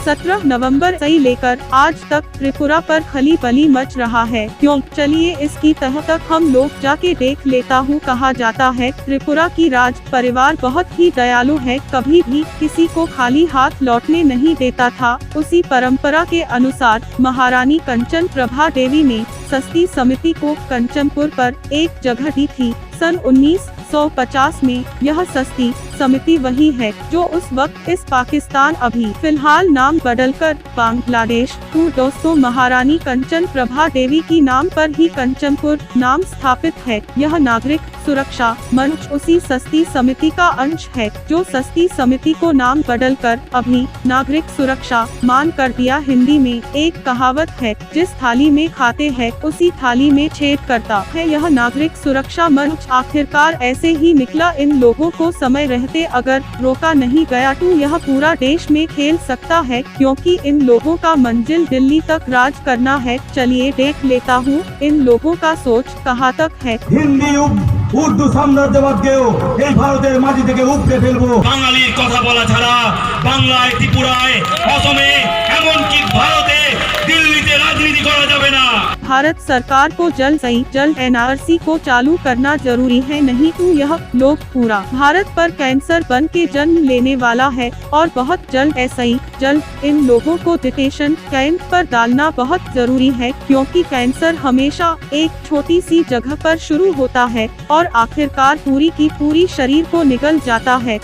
17 नवंबर से लेकर आज तक त्रिपुरा पर खली बली मच रहा है। क्यों? चलिए इसकी तह तक हम लोग जाके देख लेता हूँ। कहा जाता है त्रिपुरा की राज परिवार बहुत ही दयालु है, कभी भी किसी को खाली हाथ लौटने नहीं देता था। उसी परंपरा के अनुसार महारानी कंचन प्रभा देवी ने सस्ती समिति को कंचनपुर पर एक जगह दी थी। सन 1950 में यह सस्ती समिति वही है जो उस वक्त इस पाकिस्तान अभी फिलहाल नाम बदलकर बांग्लादेश। तो दोस्तों, महारानी कंचन प्रभा देवी की नाम पर ही कंचनपुर नाम स्थापित है। यह नागरिक सुरक्षा मंच उसी सस्ती समिति का अंश है, जो सस्ती समिति को नाम बदलकर अभी नागरिक सुरक्षा मान कर दिया। हिंदी में एक कहावत है, जिस थाली में खाते हैं उसी थाली में छेद करता है। यह नागरिक सुरक्षा मंच आखिरकार ऐसे ही निकला। इन लोगों को समय रहते अगर रोका नहीं गया तो यह पूरा देश में खेल सकता है, क्योंकि इन लोगों का मंजिल दिल्ली तक राज करना है। चलिए देख लेता हूँ इन लोगों का सोच कहाँ तक है। हिंदी উর্দু সাম্রাজ্যবাদকেও এই ভারতের মাটি থেকে উপড়ে ফেলবো। বাঙালির কথা বলা ছাড়া বাংলায়, ত্রিপুরায়, অসমে, এমনকি ভারতে, দিল্লিতে রাজনীতি করা যাবে না। भारत सरकार को जल्द से जल्द NRC को चालू करना जरूरी है, नहीं तो यह लोग पूरा भारत पर कैंसर बन के जन्म लेने वाला है। और बहुत जल्द ऐसे ही जल्द इन लोगों को डिटेंशन कैंप पर डालना बहुत जरूरी है, क्योंकि कैंसर हमेशा एक छोटी सी जगह पर शुरू होता है और आखिरकार पूरी की पूरी शरीर को निगल जाता है।